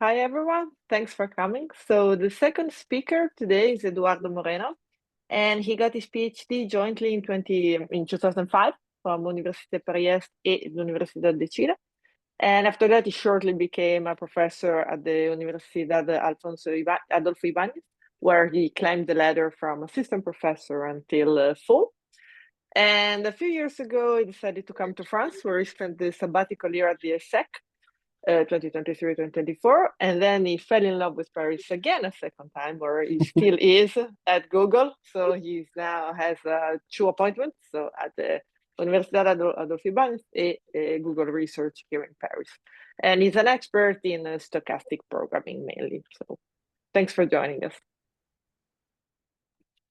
Hi, everyone. Thanks for coming. So the second speaker today is Eduardo Moreno, and he got his PhD jointly in 2005 from Université Paris e l'Universidad de Chile. And after that, he shortly became a professor at the Universidad Adolfo Ibanez, where he climbed the ladder from assistant professor until full. And a few years ago, he decided to come to France, where he spent the sabbatical year at the ESSEC, 2023-2024, and then he fell in love with Paris again a second time, where he still is at Google. So he now has two appointments, so at the Universidad Adolfo Ibanez, Google Research here in Paris. And he's an expert in stochastic programming mainly. So thanks for joining us.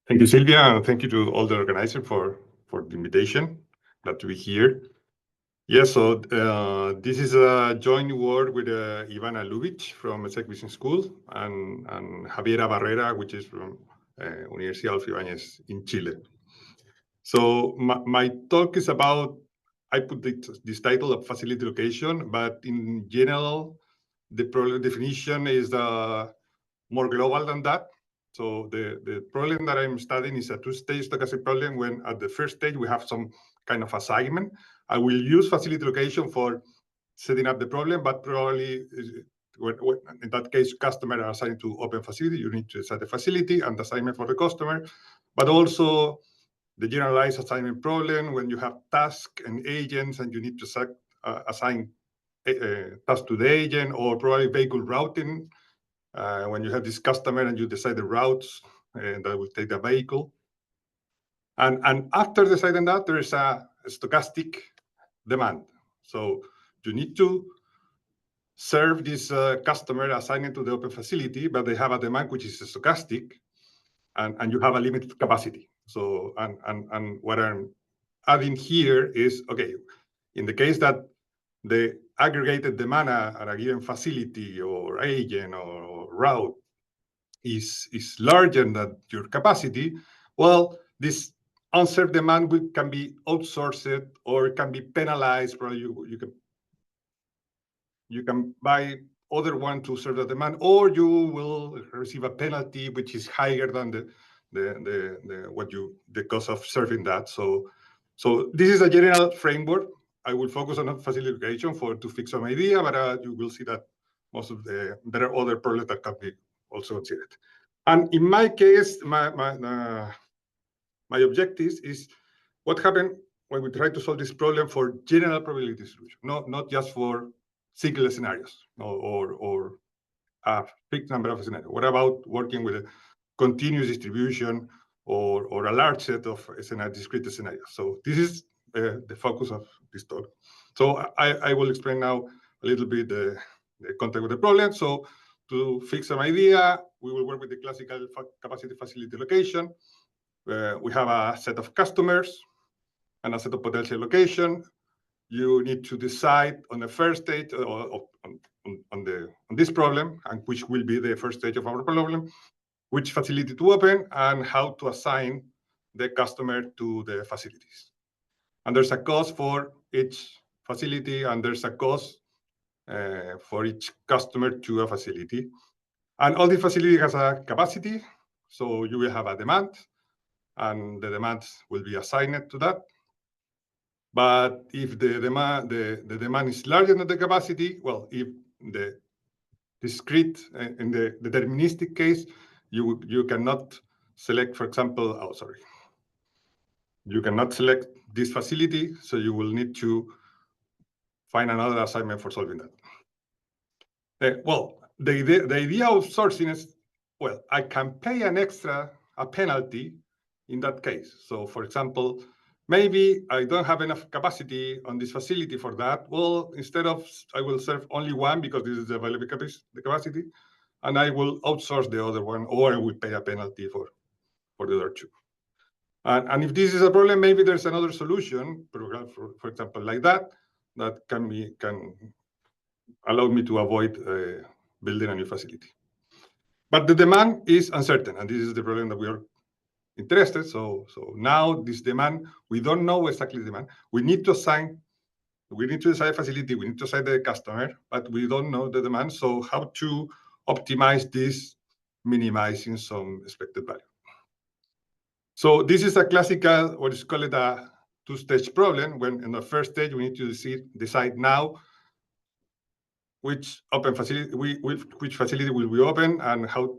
Thank you, Sylvia, and thank you to all the organizers for the invitation. Glad to be here. Yeah, so this is a joint work with Ivana Ljubic from ESSEC Business School and Javiera Barrera, which is from Universidad Adolfo Ibanez in Chile. So my talk is about, I put this title of facility location, but in general, the problem definition is more global than that. So the problem that I'm studying is a two-stage stochastic problem when at the first stage we have some kind of assignment. I will use facility location for setting up the problem, but probably in that case, customer are assigned to open facility. You need to set the facility and the assignment for the customer, but also the generalized assignment problem when you have tasks and agents and you need to assign tasks to the agent, or probably vehicle routing when you have this customer and you decide the routes that will take the vehicle. And after deciding that, there is a stochastic demand. So you need to serve this customer assigned to the open facility, but they have a demand which is stochastic, and you have a limited capacity. So and what I'm adding here is, okay, in the case that the aggregated demand at a given facility or agent or route is larger than your capacity, well, this unserved demand can be outsourced or can be penalized. Probably you can buy other one to serve the demand, or you will receive a penalty which is higher than the cost of serving that. So this is a general framework. I will focus on facility location to fix some idea, but you will see that there are other problems that can be also considered. And in my case, my objective is what happened when we try to solve this problem for general probability distribution, not just for single scenarios or a fixed number of scenarios. What about working with a continuous distribution or a large set of discrete scenarios? So this is the focus of this talk. So I will explain now a little bit the context of the problem. So to fix some idea, we will work with the classical capacity facility location. We have a set of customers and a set of potential location. You need to decide on the first stage on this problem, and which will be the first stage of our problem, which facility to open and how to assign the customer to the facilities. And there's a cost for each facility, and there's a cost for each customer to a facility. And all the facility has a capacity, so you will have a demand, and the demand will be assigned to that. But if the demand is larger than the capacity, well, if the discrete in the deterministic case, you cannot select, for example, you cannot select this facility, so you will need to find another assignment for solving that. Well, the idea of sourcing is, well, I can pay a penalty in that case. So, for example, maybe I don't have enough capacity on this facility for that. Well, instead of, I will serve only one because this is the available capacity, and I will outsource the other one, or I will pay a penalty for the other two. And if this is a problem, maybe there's another solution, for example, like that can allow me to avoid building a new facility. But the demand is uncertain, and this is the problem that we are interested. So now this demand, we don't know exactly the demand. We need to assign We need to decide facility, we need to decide the customer, but we don't know the demand. So how to optimize this, minimizing some expected value. So this is a classical, what is called a two-stage problem, when in the first stage we need to decide now which open facility, which facility will we open, and how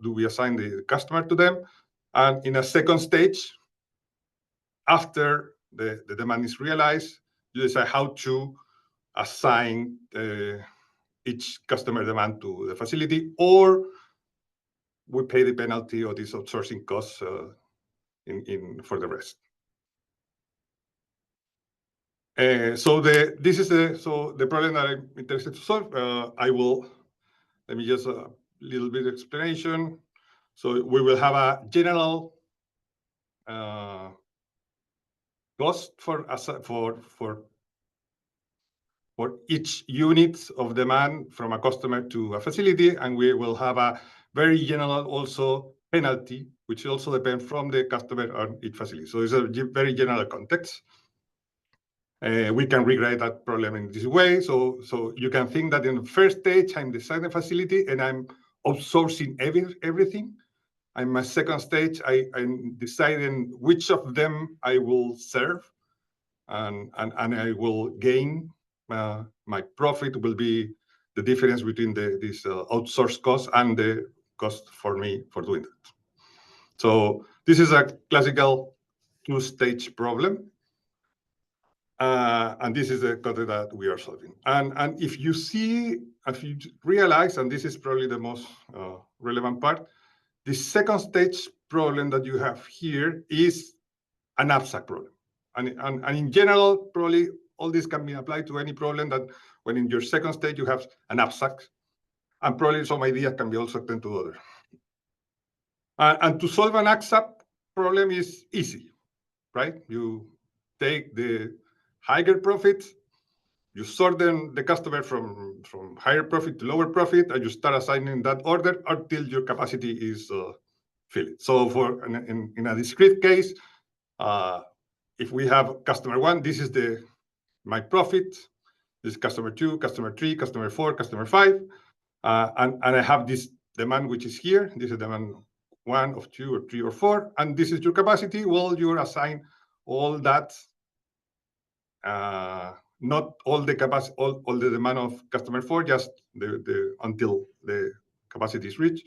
do we assign the customer to them. And in a second stage, after the demand is realized, you decide how to assign each customer demand to the facility, or we pay the penalty or this outsourcing costs for the rest. So this is the problem that I'm interested to solve. Let me just a little bit of explanation. So we will have a general cost for each unit of demand from a customer to a facility, and we will have a very general also penalty, which also depends from the customer on each facility. So it's a very general context. We can rewrite that problem in this way. So you can think that in the first stage, I'm designing a facility and I'm outsourcing everything. In my second stage, I'm deciding which of them I will serve, and I will gain. My profit will be the difference between this outsourced cost and the cost for me for doing that. So this is a classical two-stage problem. And this is the code that we are solving. And if you realize, and this is probably the most relevant part, the second stage problem that you have here is an abstract problem. And in general, probably all this can be applied to any problem that when in your second stage you have an abstract, and probably some ideas can be also extended to others. And to solve an abstract problem is easy, right? You take the higher profit, you sort them, the customer from higher profit to lower profit, and you start assigning that order until your capacity is filled. So for in a discrete case, if we have customer 1, this is my profit. This is customer 2, customer 3, customer 4, customer 5, and I have this demand which is here. This is demand 1 of 2 or 3 or 4, and this is your capacity. Well, you assign all that. Not all the capacity, all the demand of customer 4, just until the capacity is reached,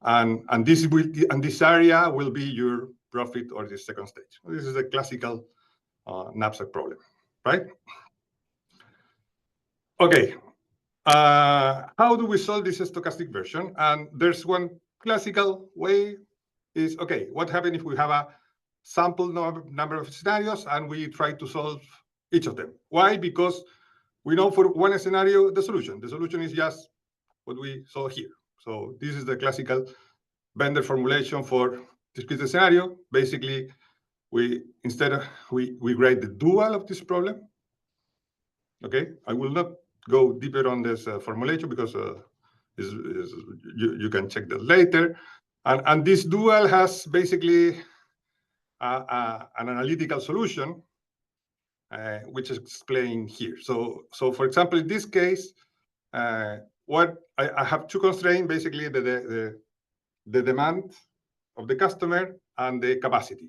and this area will be your profit or the second stage. This is a classical knapsack problem, right? Okay, how do we solve this stochastic version? And there's one classical way is, okay, what happens if we have a sample number of scenarios and we try to solve each of them? Why? Because we know for one scenario the solution. The solution is just what we saw here. So this is the classical Bender formulation for discrete scenario. Basically, we write the dual of this problem. Okay, I will not go deeper on this formulation because you can check that later. And this dual has basically an analytical solution, which is explained here. So for example, in this case, what I have two constraints, basically the demand of the customer and the capacity.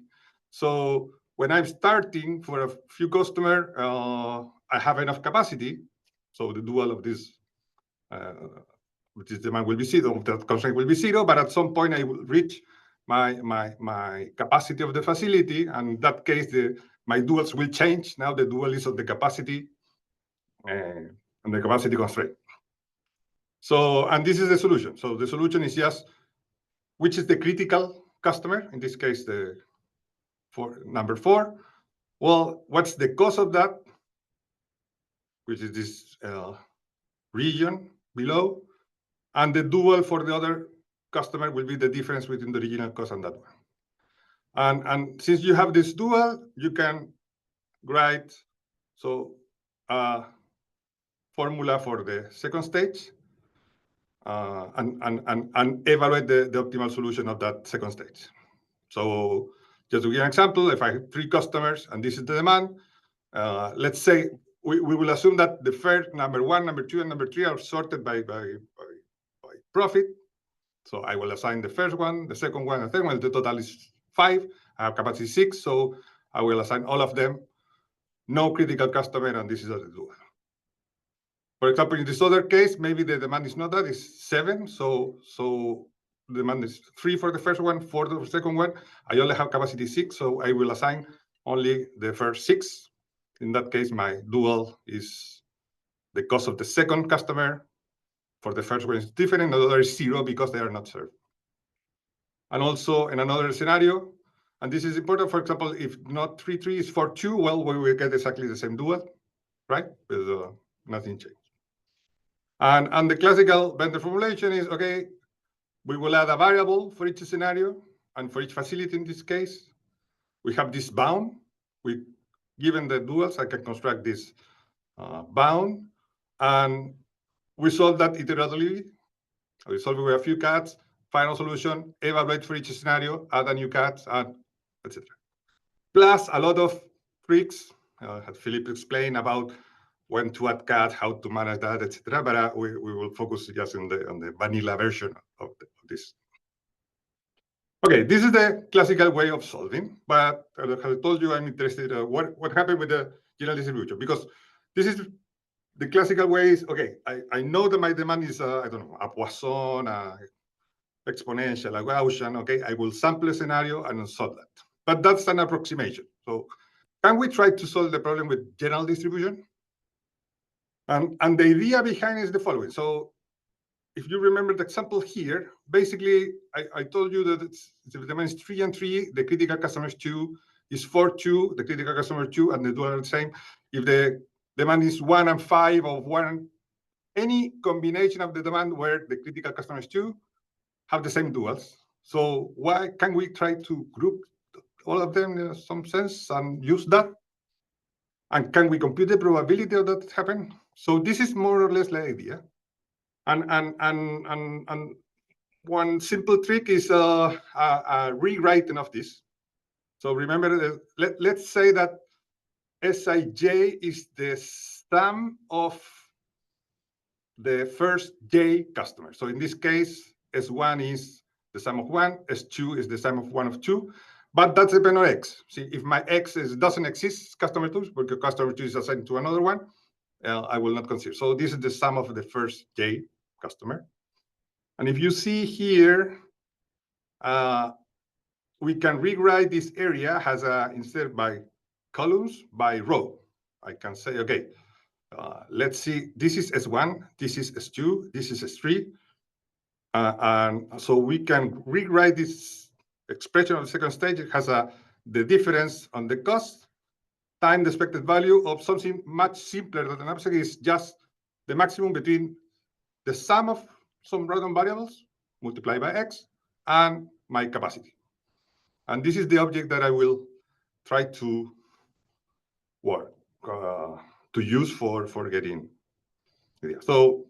So when I'm starting for a few customers, I have enough capacity. So the dual of this demand will be zero, that constraint will be zero, but at some point I will reach my capacity of the facility, and in that case, my duals will change. Now the dual is of the capacity and the capacity constraint. So, and this is the solution. So the solution is just, which is the critical customer, in this case, number 4. Well, what's the cost of that, which is this region below, and the dual for the other customer will be the difference between the original cost and that one. And since you have this dual, you can write formula for the second stage and evaluate the optimal solution of that second stage. So just to give an example, if I have 3 customers and this is the demand, let's say we will assume that the first number 1, number 2, and number 3 are sorted by profit. So I will assign the first one, the second one, and the third one. The total is 5. I have capacity 6, so I will assign all of them. No critical customer, and this is a dual. For example, in this other case, maybe the demand is not that, it's 7. So the demand is 3 for the first one, 4 for the second one. I only have capacity 6, so I will assign only the first 6. In that case, my dual is the cost of the second customer. For the first one is different, the other is 0 because they are not served. And also in another scenario, and this is important, for example, if not 3, 3 is 4, 2, well, we will get exactly the same dual, right? With nothing changed. And the classical vendor formulation is, okay, we will add a variable for each scenario, and for each facility in this case, we have this bound. Given the duals, I can construct this bound, and we solve that iteratively. We solve it with a few cuts, final solution, evaluate for each scenario, add a new cut, add, etc. Plus a lot of tricks, as Philippe explained about when to add cut, how to manage that, etc. But we will focus just on the vanilla version of this. Okay, this is the classical way of solving, but as I told you, I'm interested in what happened with the general distribution, because this is the classical way is, okay, I know that my demand is, I don't know, a Poisson, exponential, a Gaussian, okay, I will sample a scenario and solve that. But that's an approximation. So can we try to solve the problem with general distribution? And the idea behind is the following. So if you remember the example here, basically, I told you that if the demand is 3 and 3, the critical customer is 2, is 4, 2, the critical customer 2, and the dual are the same. If the demand is 1 and 5 or 1, any combination of the demand where the critical customer is 2 have the same duals. So why can we try to group all of them in some sense and use that? And can we compute the probability of that happen? So this is more or less the idea. And one simple trick is a rewriting of this. So remember, let's say that Sij is the sum of the first j customer. So in this case, S1 is the sum of 1, S2 is the sum of 1 of 2, but that's depend on x. See, if my x doesn't exist, customer 2, because customer 2 is assigned to another one, I will not consider. So this is the sum of the first j customer. And if you see here, we can rewrite this area as instead by columns, by row. I can say, okay, let's see, this is S1, this is S2, this is S3. And so we can rewrite this expression of the second stage. It has the difference on the cost time the expected value of something much simpler than an abstract is just the maximum between the sum of some random variables multiplied by x and my capacity. And this is the object that I will try to work to use for getting it. So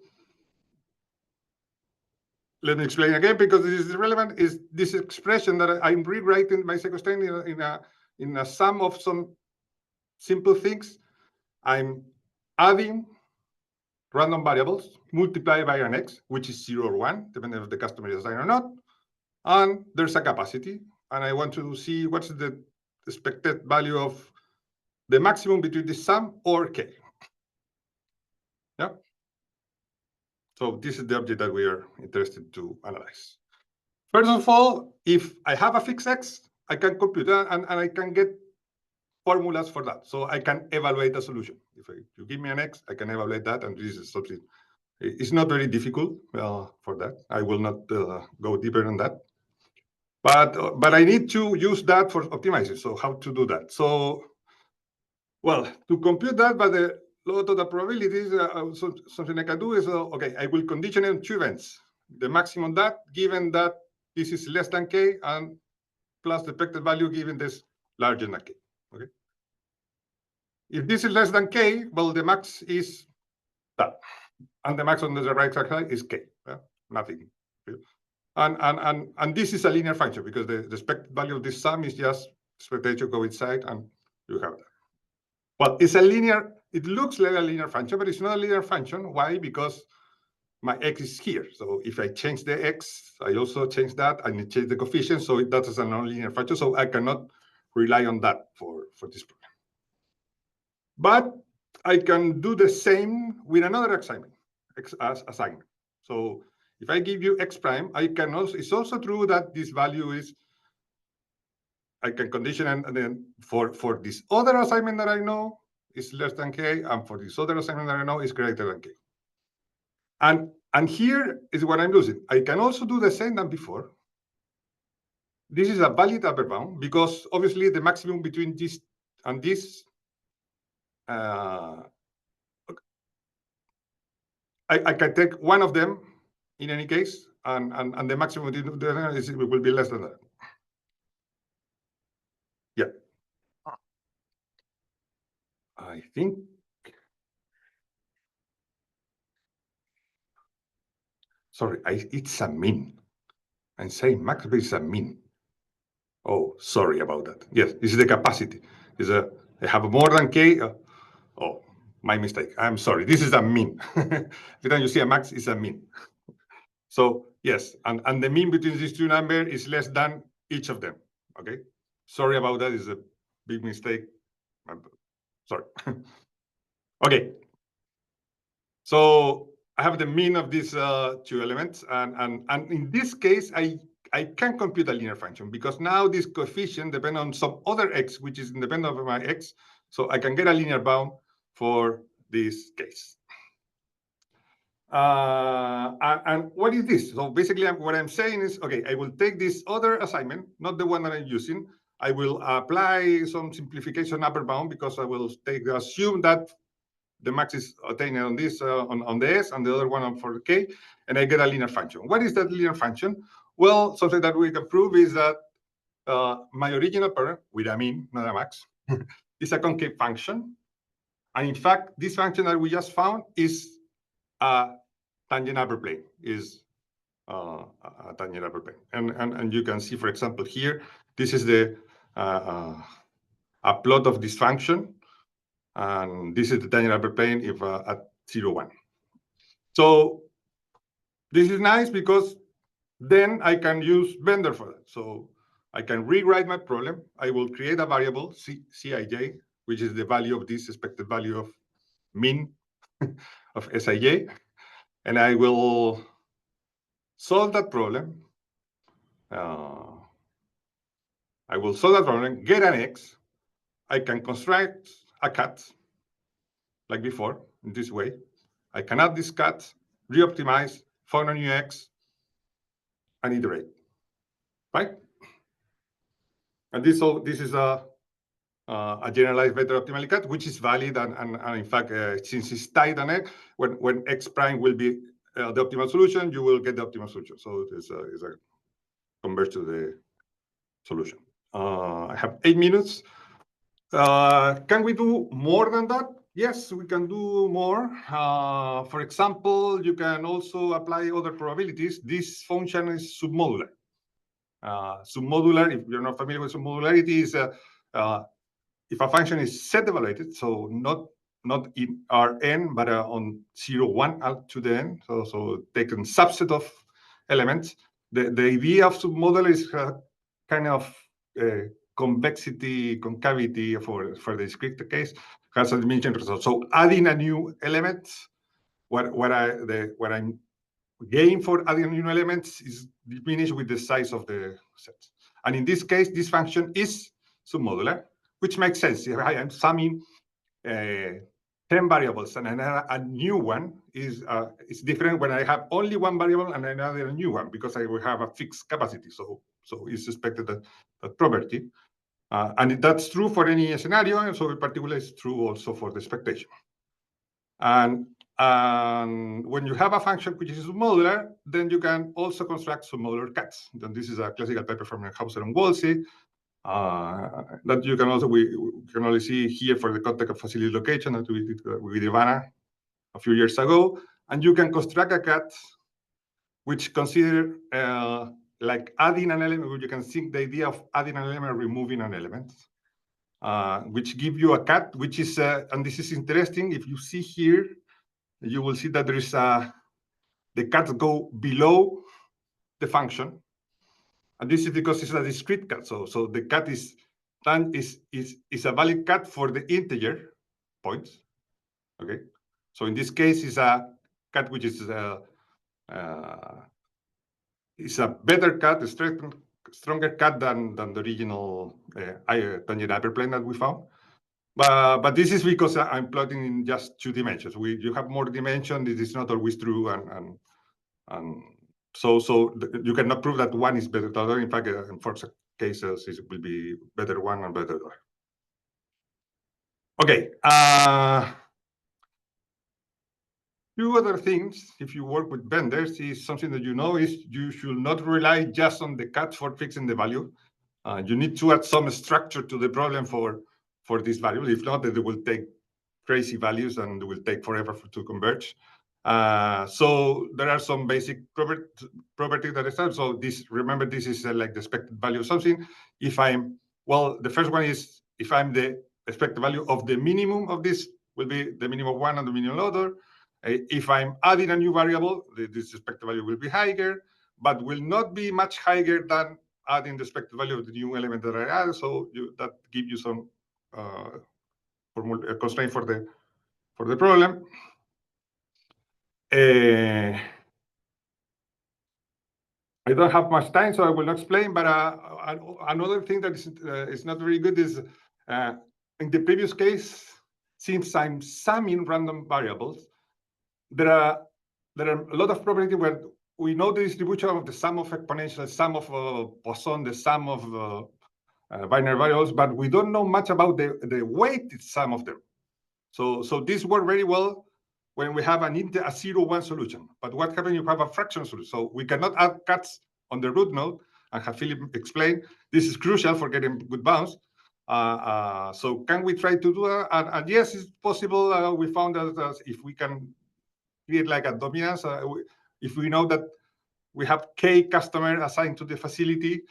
let me explain again, because this is relevant, is this expression that I'm rewriting my second stage in a sum of some simple things. I'm adding random variables multiplied by an x, which is 0 or 1, depending if the customer is assigned or not. And there's a capacity. And I want to see what's the expected value of the maximum between the sum or k. Yeah. So this is the object that we are interested to analyze. First of all, if I have a fixed x, I can compute that and I can get formulas for that. So I can evaluate the solution. If you give me an x, I can evaluate that. And this is something, it's not very difficult for that. I will not go deeper on that. But I need to use that for optimizing. So how to do that? So, well, to compute that by the lot of the probabilities, so something I can do is, okay, I will condition it on 2 events. The maximum that, given that this is less than k, and plus the expected value given this larger than k. Okay. If this is less than k, well, the max is that, and the max on the right side is k. Nothing. Okay? And this is a linear function because the expected value of this sum is just expectation go inside, and you have that. Well, it's a linear it looks like a linear function, but it's not a linear function. Why? Because my x is here. So if I change the x, I also change that, and I change the coefficient, so that is a non-linear function. So I cannot rely on that for this problem. But I can do the same with another assignment. So if I give you x prime, I can also, it's also true that this value is, I can condition, and then for this other assignment that I know is less than k, and for this other assignment that I know is greater than k. And here is what I'm losing. I can also do the same than before. This is a valid upper bound because obviously the maximum between this and this, I can take one of them in any case, and the maximum will be less than that. Yeah. I think. Sorry, it's a mean. I'm saying max, but it's a mean. Oh, sorry about that. Yes, this is the capacity. I have more than k. Oh, my mistake. I'm sorry. This is a mean. Every time you see a max, it's a mean. So yes, and the mean between these two numbers is less than each of them. Okay. Sorry about that. It's a big mistake. Sorry. Okay. So I have the mean of these two elements, and in this case, I can compute a linear function because now this coefficient depends on some other x, which is independent of my x. So I can get a linear bound for this case. And what is this? So basically, what I'm saying is, okay, I will take this other assignment, not the one that I'm using. I will apply some simplification upper bound because I will assume that the max is attained on this on the S, and the other one for the K, and I get a linear function. What is that linear function? Well, something that we can prove is that my original pair with a mean, not a max, is a concave function. And in fact, this function that we just found is a tangent upper plane, is a tangent upper plane. And you can see, for example, here, this is the a plot of this function. And this is the tangent upper plane if at 0, 1. So this is nice because then I can use Bender for that. So I can rewrite my problem. I will create a variable, Cij, which is the value of this expected value of mean of Sij. And I will solve that problem. Get an x. I can construct a cut like before, in this way. I can add this cut, re-optimize, find a new x, and iterate, right? And this is a generalized vector optimally cut, which is valid, and in fact, since it's tight on x, when x prime will be the optimal solution, you will get the optimal solution. So it's a converge to the solution. I have 8 minutes. Can we do more than that? Yes, we can do more. For example, you can also apply other probabilities. This function is submodular. Submodular, if you're not familiar with submodularity, is if a function is set evaluated, so not in Rn, but on 0, 1 out to the n, so taken subset of elements. The idea of submodular is kind of convexity, concavity for the discrete case has a diminishing result. So adding a new element, what I'm gain for adding new elements is diminished with the size of the set. And in this case, this function is submodular, which makes sense. If I am summing 10 variables and a new one is different when I have only one variable and another new one, because I will have a fixed capacity. So it's expected that property. And that's true for any scenario, and so in particular, it's true also for the expectation. And when you have a function which is submodular, then you can also construct submodular cuts. Then this is a classical paper from Hauser and Wolsey that you can also we can only see here for the context of facility location that we did with Ivana a few years ago. And you can construct a cut which consider like adding an element. You can think the idea of adding an element, removing an element. which give you a cut, which is, and this is interesting, if you see here, you will see that there is the cuts go below the function. And this is because it's a discrete cut. So the cut is a valid cut for the integer points. Okay. So in this case, it's a cut which is a better cut, a stronger cut than the original tangent hyperplane that we found. But this is because I'm plotting in just 2 dimensions. You have more dimension. This is not always true, and so you cannot prove that one is better than the other. In fact, in some cases, it will be better one and better the other. Okay. 2 other things, if you work with vendors, is something that you know is you should not rely just on the cut for fixing the value. You need to add some structure to the problem for this value. If not, they will take crazy values and it will take forever to converge. So there are some basic properties that I start. So remember, this is like the expected value of something. The first one is if I'm the expected value of the minimum of this will be the minimum one and the minimum other. If I'm adding a new variable, this expected value will be higher, but will not be much higher than adding the expected value of the new element that I add. So that gives you some constraint for the problem. I don't have much time, so I will not explain. But another thing that is not very good is in the previous case, since I'm summing random variables, there are a lot of properties where we know the distribution of the sum of exponentials, sum of Poisson, the sum of binary variables, but we don't know much about the weighted sum of them. So this works very well when we have a 0-1 solution. But what happens if you have a fraction solution? So we cannot add cuts on the root node, and have Philip explained. This is crucial for getting good bounds. So can we try to do that? And yes, it's possible. We found that if we can create like a dominance, if we know that we have K customer assigned to the facility,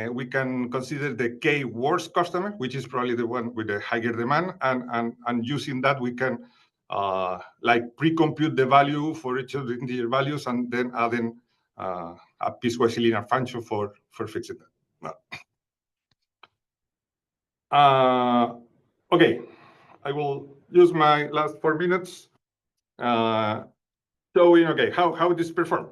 we can consider the K worst customer, which is probably the one with the higher demand, and using that we can like pre-compute the value for each of the integer values, and then adding a piecewise linear function for fixing that. Okay, I will use my last 4 minutes showing how this performs.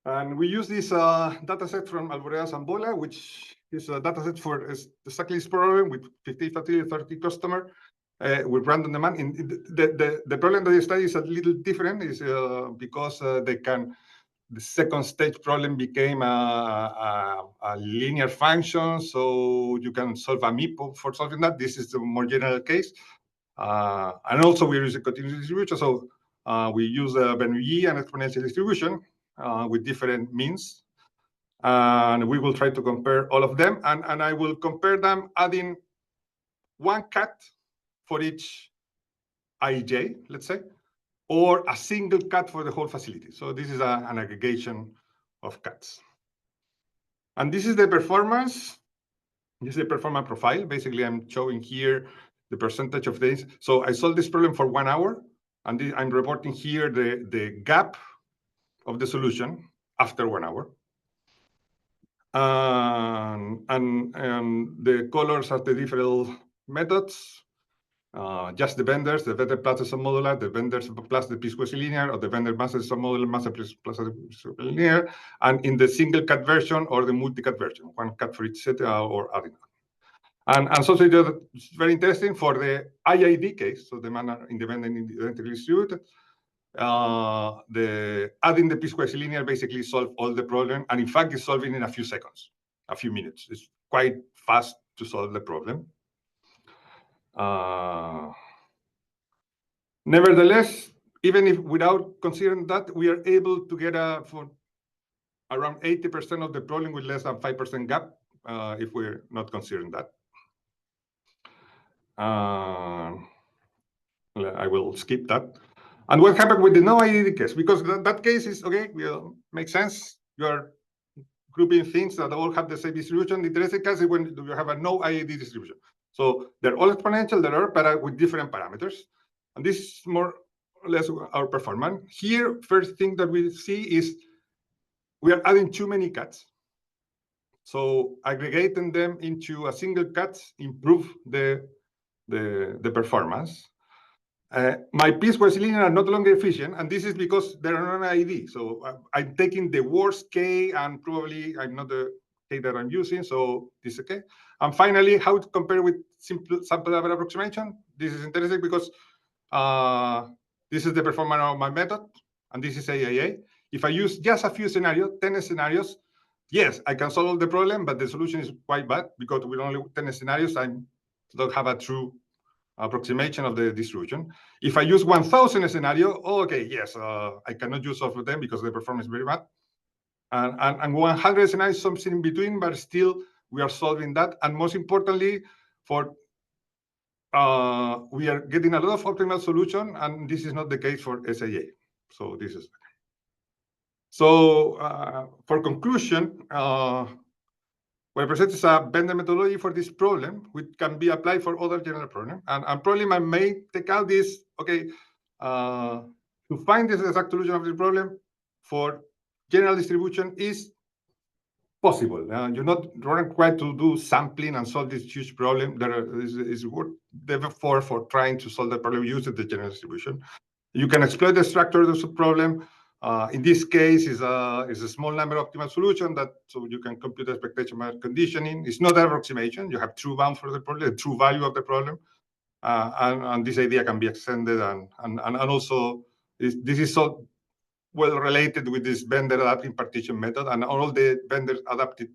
And we use this data set from Alvarez and Bola, which is a data set for exactly this problem with 50, 30 customers with random demand. The problem that they study is a little different, is because the second stage problem became a linear function, so you can solve a MIP for solving that. This is the more general case. And also we use a continuous distribution, so we use a Bernoulli and exponential distribution with different means. And we will try to compare all of them, and I will compare them adding 1 cut for each i.j, let's say, or a single cut for the whole facility. So this is an aggregation of cuts. And this is the performance. This is the performance profile. Basically, I'm showing here the percentage of days. So I solved this problem for 1 hour, and I'm reporting here the gap of the solution after 1 hour. And the colors are the different methods. Just the vendors, the vendor plus the submodular, the vendors plus the piecewise linear, or the vendor plus the submodular plus the linear, and in the single cut version or the multi-cut version, 1 cut for each set or adding. And so it's very interesting for the i.i.d case, so the manner independent identically distributed. Adding the piecewise linear basically solve all the problem, and in fact, it's solving in a few seconds, a few minutes. It's quite fast to solve the problem. Nevertheless, even if without considering that, we are able to get for around 80% of the problem with less than 5% gap, if we're not considering that. I will skip that. And what happened with the no i.i.d case? Because that case is okay, makes sense. You grouping things that all have the same distribution. The interesting case is when you have a no i.i.d. distribution. So they're all exponential, but with different parameters. And this is more or less our performance. Here, first thing that we see is we are adding too many cuts. So aggregating them into a single cut improve the performance. My piecewise linear are no longer efficient, and this is because they're not an i.i.d. So I'm taking the worst k, and probably I'm not the k that I'm using, so this is okay. And finally, how to compare with simple sample level approximation? This is interesting because this is the performance of my method, and this is AIA. If I use just a few scenarios, 10 scenarios, yes, I can solve the problem, but the solution is quite bad because with only 10 scenarios, I don't have a true approximation of the distribution. If I use 1,000 scenario, okay, yes, I cannot use all of them because the performance is very bad. And 100 scenarios, something in between, but still we are solving that. And most importantly, we are getting a lot of optimal solution, and this is not the case for SAA. So this is. So for conclusion, what I present is a vendor methodology for this problem, which can be applied for other general problems. And probably my main takeout is, okay, to find this exact solution of the problem for general distribution is possible. You're not required to do sampling and solve this huge problem. There is work therefore for trying to solve the problem using the general distribution. You can exploit the structure of the subproblem. In this case, is a small number optimal solution that so you can compute expectation by conditioning. It's not an approximation. You have true bound for the problem, the true value of the problem, and this idea can be extended and also this is so well related with this vendor adapting partition method and all the vendor adapted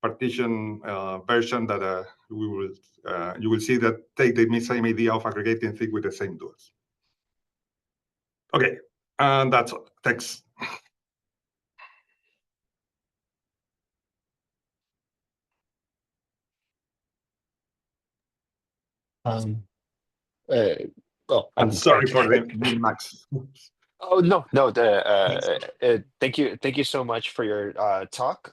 partition version that you will see that take the same idea of aggregating things with the same tools. Okay, and that's all. Thanks. Well, I'm sorry for the max. Oh no, no. Thank you so much for your talk.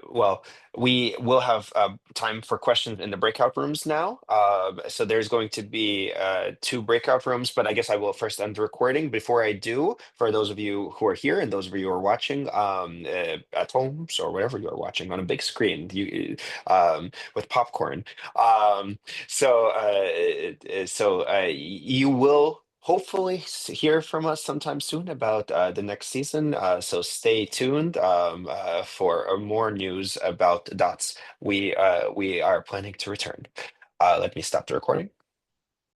Well, we will have time for questions in the breakout rooms now. So there's going to be 2 breakout rooms, but I guess I will first end the recording. Before I do, for those of you who are here and those of you who are watching at homes or whatever you are watching on a big screen, with popcorn. You will hopefully hear from us sometime soon about the next season. So stay tuned for more news about dots. We are planning to return. Let me stop the recording.